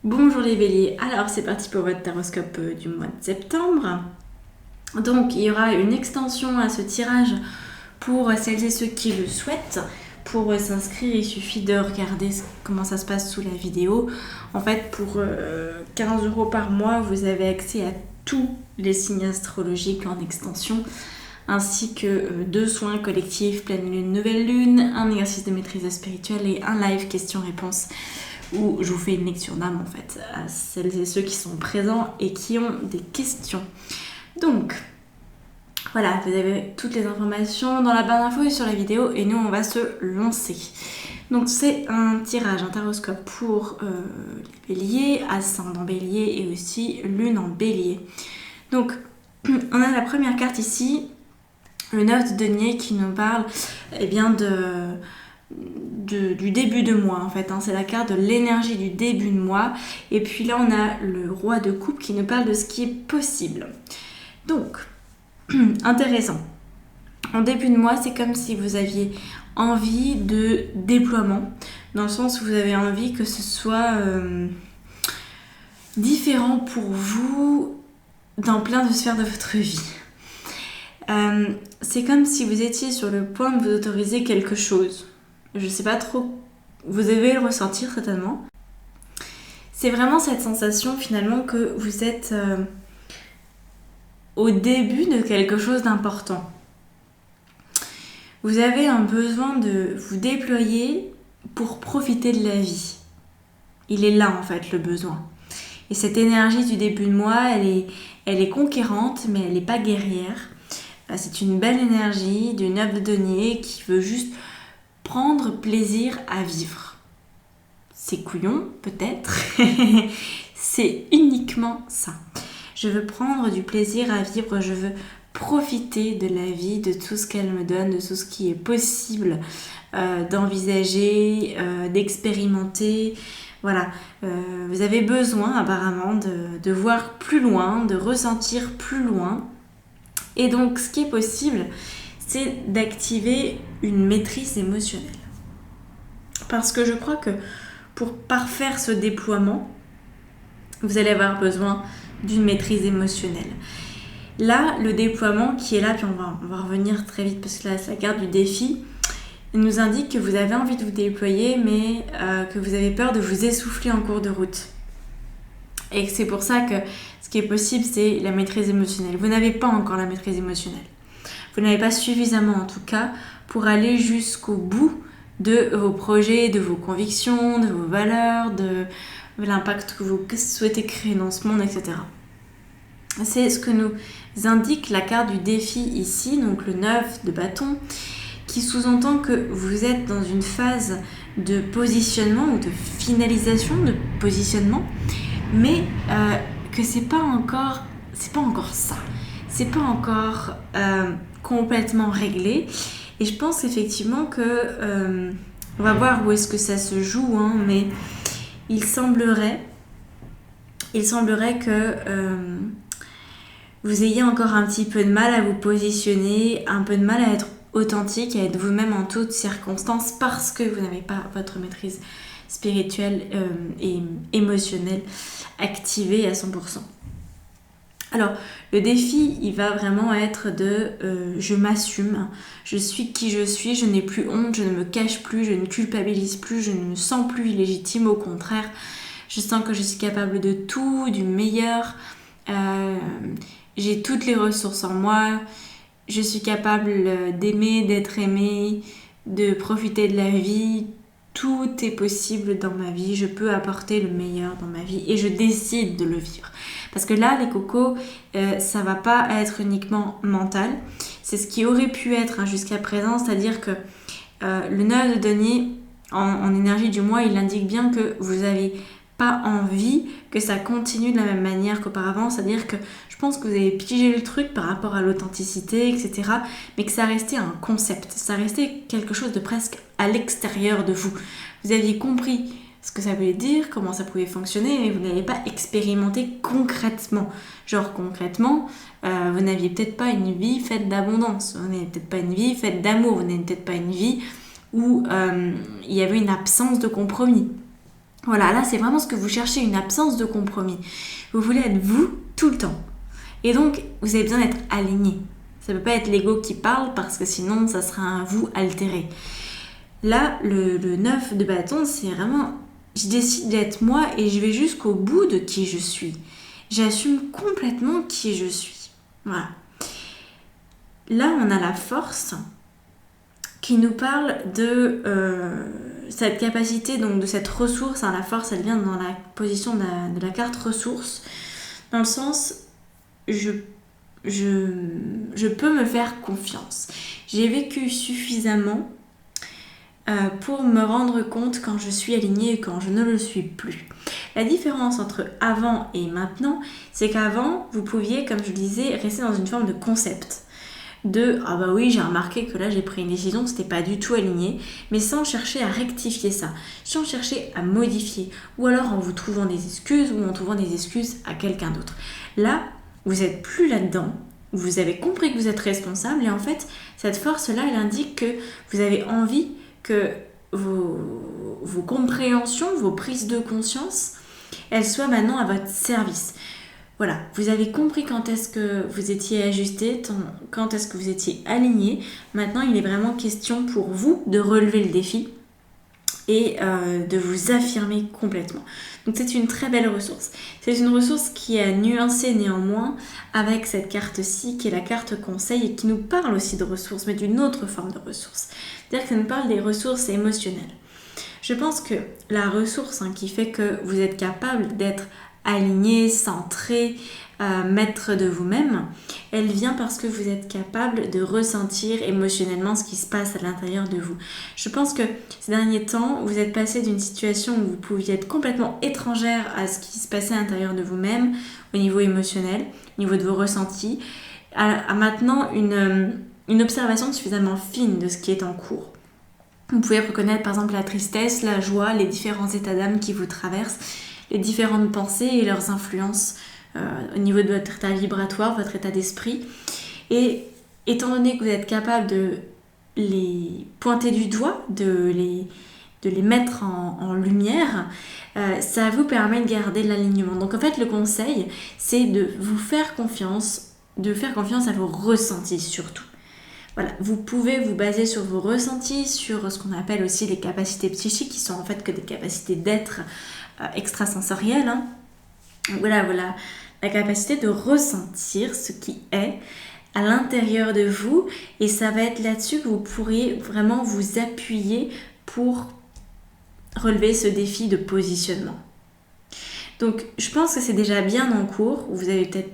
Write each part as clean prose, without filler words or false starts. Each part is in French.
Bonjour les béliers, alors c'est parti pour votre taroscope du mois de septembre. Donc il y aura une extension à ce tirage pour celles et ceux qui le souhaitent. Pour s'inscrire, il suffit de regarder comment ça se passe sous la vidéo. En fait, pour 15 € par mois, vous avez accès à tous les signes astrologiques en extension, ainsi que 2 soins collectifs, pleine lune, nouvelle lune, un exercice de maîtrise spirituelle et un live questions-réponses où je vous fais une lecture d'âme en fait à celles et ceux qui sont présents et qui ont des questions. Donc voilà, vous avez toutes les informations dans la barre d'infos et sur la vidéo et nous on va se lancer. Donc c'est un tirage, un taroscope pour les béliers, ascendant bélier et aussi lune en bélier. Donc on a la première carte ici, le 9 de denier qui nous parle du début de mois en fait, c'est la carte de l'énergie du début de mois. Et puis là on a le roi de coupe qui nous parle de ce qui est possible. Donc intéressant, en début de mois c'est comme si vous aviez envie de déploiement, dans le sens où vous avez envie que ce soit différent pour vous dans plein de sphères de votre vie. C'est comme si vous étiez sur le point de vous autoriser quelque chose. Je sais pas trop, vous devez le ressentir certainement. C'est vraiment cette sensation finalement que vous êtes au début de quelque chose d'important. Vous avez un besoin de vous déployer pour profiter de la vie. Il est là en fait le besoin. Et cette énergie du début de mois, elle est conquérante mais elle n'est pas guerrière. C'est une belle énergie du 9 de denier qui veut juste prendre plaisir à vivre. C'est couillon, peut-être. C'est uniquement ça. Je veux prendre du plaisir à vivre, je veux profiter de la vie, de tout ce qu'elle me donne, de tout ce qui est possible d'envisager, d'expérimenter. Voilà, vous avez besoin apparemment de voir plus loin, de ressentir plus loin. Et donc, ce qui est possible, c'est d'activer une maîtrise émotionnelle. Parce que je crois que pour parfaire ce déploiement, vous allez avoir besoin d'une maîtrise émotionnelle. Là, le déploiement qui est là, puis on va revenir très vite parce que là, c'est la carte du défi, nous indique que vous avez envie de vous déployer, mais que vous avez peur de vous essouffler en cours de route. Et c'est pour ça que ce qui est possible, c'est la maîtrise émotionnelle. Vous n'avez pas encore la maîtrise émotionnelle. Vous n'avez pas suffisamment, en tout cas, pour aller jusqu'au bout de vos projets, de vos convictions, de vos valeurs, de l'impact que vous souhaitez créer dans ce monde, etc. C'est ce que nous indique la carte du défi ici, donc le 9 de bâton, qui sous-entend que vous êtes dans une phase de positionnement ou de finalisation de positionnement, mais que c'est pas encore ça, c'est pas encore complètement réglé. Et je pense effectivement que on va voir où est-ce que ça se joue, mais il semblerait que vous ayez encore un petit peu de mal à vous positionner, un peu de mal à être authentique, à être vous-même en toutes circonstances, parce que vous n'avez pas votre maîtrise spirituelle et émotionnelle activée à 100%. Alors, le défi, il va vraiment être de je m'assume, je suis qui je suis, je n'ai plus honte, je ne me cache plus, je ne culpabilise plus, je ne me sens plus illégitime, au contraire, je sens que je suis capable de tout, du meilleur, j'ai toutes les ressources en moi, je suis capable d'aimer, d'être aimée, de profiter de la vie. Tout est possible dans ma vie, je peux apporter le meilleur dans ma vie et je décide de le vivre. Parce que là, les cocos, ça va pas être uniquement mental. C'est ce qui aurait pu être jusqu'à présent, c'est-à-dire que le 9 de denier, en énergie du mois, il indique bien que vous n'avez pas envie que ça continue de la même manière qu'auparavant, c'est-à-dire que je pense que vous avez pigé le truc par rapport à l'authenticité, etc., mais que ça restait un concept, ça restait quelque chose de presque à l'extérieur de vous. Vous aviez compris ce que ça voulait dire, comment ça pouvait fonctionner, mais vous n'avez pas expérimenté concrètement. Genre concrètement, vous n'aviez peut-être pas une vie faite d'abondance, vous n'avez peut-être pas une vie faite d'amour, vous n'avez peut-être pas une vie où il y avait une absence de compromis. Voilà, là c'est vraiment ce que vous cherchez, une absence de compromis. Vous voulez être vous tout le temps. Et donc, vous avez besoin d'être aligné. Ça ne peut pas être l'ego qui parle parce que sinon, ça sera un vous altéré. Là, le 9 de bâton, c'est vraiment, je décide d'être moi et je vais jusqu'au bout de qui je suis. J'assume complètement qui je suis. Voilà. Là, on a la force qui nous parle de cette capacité, donc de cette ressource. La force, elle vient dans la position de la carte ressource, dans le sens, je peux me faire confiance. J'ai vécu suffisamment pour me rendre compte quand je suis alignée et quand je ne le suis plus. La différence entre avant et maintenant, c'est qu'avant, vous pouviez, comme je le disais, rester dans une forme de concept. Ah bah oui, j'ai remarqué que là j'ai pris une décision, c'était pas du tout aligné, mais sans chercher à rectifier ça, sans chercher à modifier, ou alors en vous trouvant des excuses ou en trouvant des excuses à quelqu'un d'autre. Là, vous êtes plus là-dedans, vous avez compris que vous êtes responsable et en fait, cette force-là, elle indique que vous avez envie que vos compréhensions, vos prises de conscience, elles soient maintenant à votre service. Voilà, vous avez compris quand est-ce que vous étiez ajusté, quand est-ce que vous étiez aligné. Maintenant, il est vraiment question pour vous de relever le défi et de vous affirmer complètement. Donc c'est une très belle ressource. C'est une ressource qui est nuancée néanmoins avec cette carte-ci qui est la carte conseil et qui nous parle aussi de ressources, mais d'une autre forme de ressources. C'est-à-dire que ça nous parle des ressources émotionnelles. Je pense que la ressource qui fait que vous êtes capable d'être aligné, centré, maître de vous-même, elle vient parce que vous êtes capable de ressentir émotionnellement ce qui se passe à l'intérieur de vous. Je pense que ces derniers temps, vous êtes passé d'une situation où vous pouviez être complètement étrangère à ce qui se passait à l'intérieur de vous-même, au niveau émotionnel, au niveau de vos ressentis, à maintenant une observation suffisamment fine de ce qui est en cours. Vous pouvez reconnaître par exemple la tristesse, la joie, les différents états d'âme qui vous traversent, les différentes pensées et leurs influences au niveau de votre état vibratoire, votre état d'esprit. Et étant donné que vous êtes capable de les pointer du doigt, de les mettre en lumière, ça vous permet de garder l'alignement. Donc en fait, le conseil, c'est de vous faire confiance, de faire confiance à vos ressentis surtout. Voilà, vous pouvez vous baser sur vos ressentis, sur ce qu'on appelle aussi les capacités psychiques, qui sont en fait que des capacités d'être extrasensorielles. Voilà, la capacité de ressentir ce qui est à l'intérieur de vous, et ça va être là-dessus que vous pourriez vraiment vous appuyer pour relever ce défi de positionnement. Donc, je pense que c'est déjà bien en cours, vous avez peut-être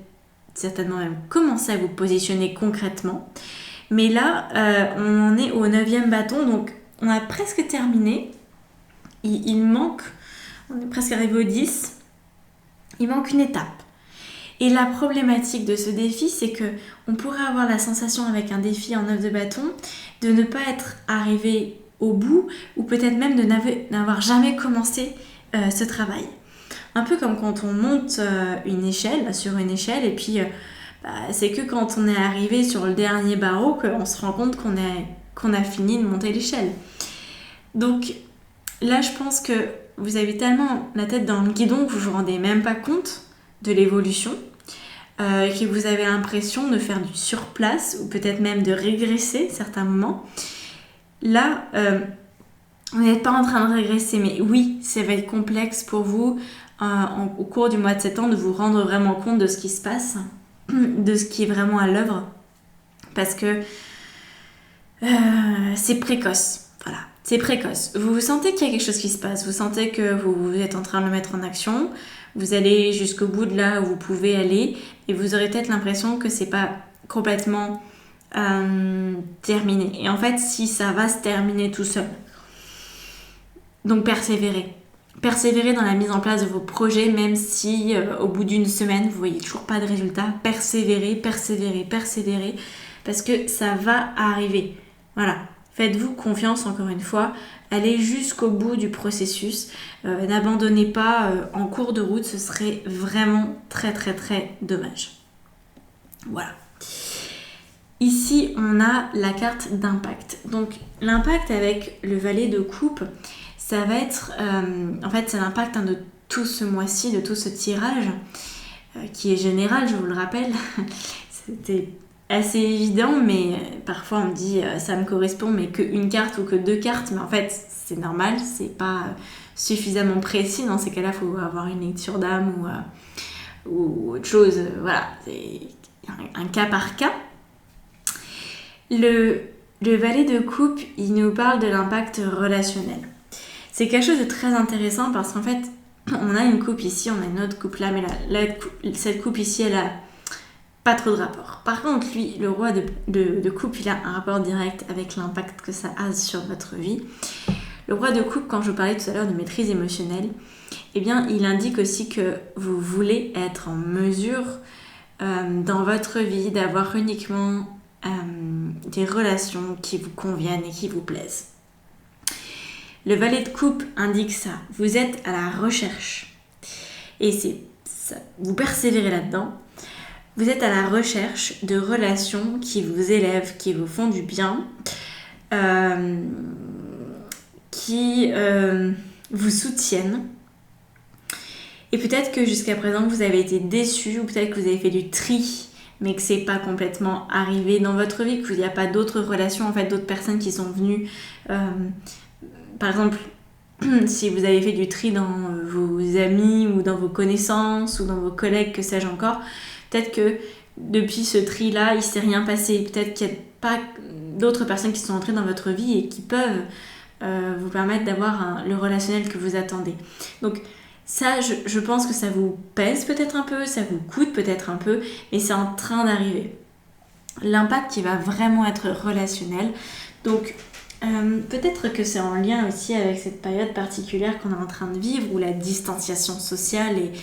certainement même commencé à vous positionner concrètement. Mais là, on en est au 9e bâton, donc on a presque terminé. Il manque, on est presque arrivé au 10. Il manque une étape. Et la problématique de ce défi, c'est que on pourrait avoir la sensation avec un défi en 9 de bâton de ne pas être arrivé au bout, ou peut-être même de n'avoir jamais commencé ce travail. Un peu comme quand on monte sur une échelle, et puis c'est que quand on est arrivé sur le dernier barreau qu'on se rend compte qu'on a fini de monter l'échelle. Donc là, je pense que vous avez tellement la tête dans le guidon que vous ne vous rendez même pas compte de l'évolution, que vous avez l'impression de faire du surplace ou peut-être même de régresser à certains moments. Là, vous n'êtes pas en train de régresser, mais oui, ça va être complexe pour vous au cours du mois de septembre de vous rendre vraiment compte de ce qui se passe, de ce qui est vraiment à l'œuvre, parce que c'est précoce. Voilà, c'est précoce. Vous sentez qu'il y a quelque chose qui se passe, vous sentez que vous êtes en train de le mettre en action, vous allez jusqu'au bout de là où vous pouvez aller, et vous aurez peut-être l'impression que c'est pas complètement terminé. Et en fait, si ça va se terminer tout seul. Donc persévérez. Persévérez dans la mise en place de vos projets, même si au bout d'une semaine, vous voyez toujours pas de résultat. Persévérez, parce que ça va arriver. Voilà. Faites-vous confiance encore une fois. Allez jusqu'au bout du processus. N'abandonnez pas en cours de route. Ce serait vraiment très très très dommage. Voilà. Ici, on a la carte d'impact. Donc, l'impact avec le valet de coupe, ça va être, en fait, c'est l'impact de tout ce mois-ci, de tout ce tirage, qui est général, je vous le rappelle. C'était assez évident, mais parfois on me dit ça me correspond, mais qu'une carte ou que 2 cartes, mais en fait, c'est normal, c'est pas suffisamment précis. Dans ces cas-là, il faut avoir une lecture d'âme ou autre chose. Voilà, c'est un cas par cas. Le valet de coupe, il nous parle de l'impact relationnel. C'est quelque chose de très intéressant parce qu'en fait, on a une coupe ici, on a une autre coupe là, mais cette coupe ici, elle a pas trop de rapport. Par contre, lui, le roi de coupe, il a un rapport direct avec l'impact que ça a sur votre vie. Le roi de coupe, quand je parlais tout à l'heure de maîtrise émotionnelle, eh bien, il indique aussi que vous voulez être en mesure dans votre vie d'avoir uniquement des relations qui vous conviennent et qui vous plaisent. Le valet de coupe indique ça. Vous êtes à la recherche. Et c'est ça, vous persévérez là-dedans. Vous êtes à la recherche de relations qui vous élèvent, qui vous font du bien, qui vous soutiennent. Et peut-être que jusqu'à présent, vous avez été déçus, ou peut-être que vous avez fait du tri, mais que c'est pas complètement arrivé dans votre vie, qu'il n'y a pas d'autres relations, en fait, d'autres personnes qui sont venues. Par exemple, si vous avez fait du tri dans vos amis ou dans vos connaissances ou dans vos collègues, que sais-je encore, peut-être que depuis ce tri-là, il ne s'est rien passé. Peut-être qu'il n'y a pas d'autres personnes qui sont entrées dans votre vie et qui peuvent vous permettre d'avoir le relationnel que vous attendez. Donc ça, je pense que ça vous pèse peut-être un peu, ça vous coûte peut-être un peu, mais c'est en train d'arriver. L'impact qui va vraiment être relationnel. Donc peut-être que c'est en lien aussi avec cette période particulière qu'on est en train de vivre, où la distanciation sociale est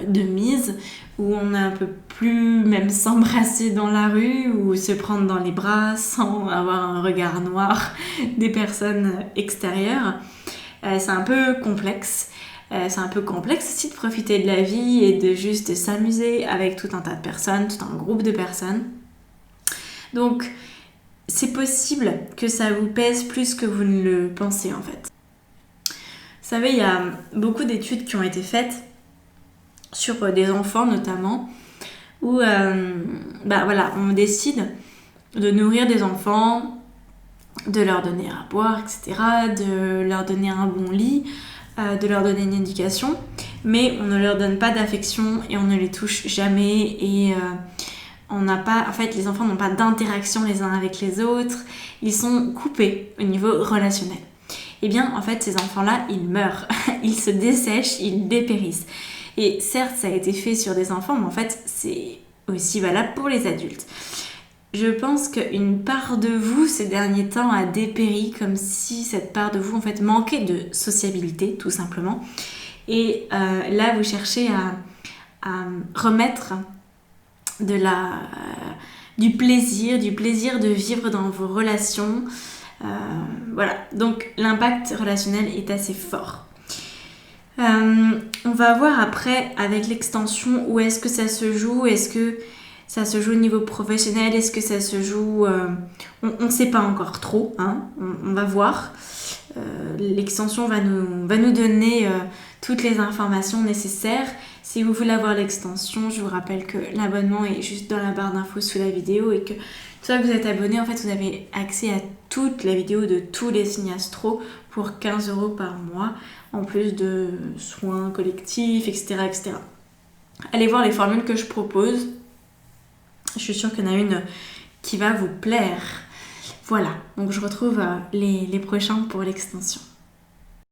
de mise, où on a un peu plus même s'embrasser dans la rue ou se prendre dans les bras sans avoir un regard noir des personnes extérieures. C'est un peu complexe. C'est un peu complexe aussi de profiter de la vie et de juste s'amuser avec tout un tas de personnes, tout un groupe de personnes. Donc, c'est possible que ça vous pèse plus que vous ne le pensez en fait. Vous savez, il y a beaucoup d'études qui ont été faites sur des enfants notamment, où on décide de nourrir des enfants, de leur donner à boire, etc., de leur donner un bon lit, de leur donner une éducation, mais on ne leur donne pas d'affection et on ne les touche jamais et les enfants n'ont pas d'interaction les uns avec les autres, ils sont coupés au niveau relationnel. Eh bien, en fait, ces enfants-là, ils meurent, ils se dessèchent, ils dépérissent. Et certes, ça a été fait sur des enfants, mais en fait, c'est aussi valable pour les adultes. Je pense qu'une part de vous, ces derniers temps, a dépéri, comme si cette part de vous, en fait, manquait de sociabilité, tout simplement. Et là, vous cherchez à remettre du plaisir de vivre dans vos relations. Voilà, donc l'impact relationnel est assez fort. On va voir après avec l'extension où est-ce que ça se joue, est-ce que ça se joue au niveau professionnel, est-ce que ça se joue... on ne sait pas encore trop, hein, on va voir. L'extension va nous donner toutes les informations nécessaires. Si vous voulez avoir l'extension, je vous rappelle que l'abonnement est juste dans la barre d'infos sous la vidéo et que une fois que vous êtes abonné, en fait, vous avez accès à toutes les vidéos de tous les signes astro pour 15 € par mois, en plus de soins collectifs, etc., etc. Allez voir les formules que je propose. Je suis sûre qu'il y en a une qui va vous plaire. Voilà, donc je retrouve les prochains pour l'extension.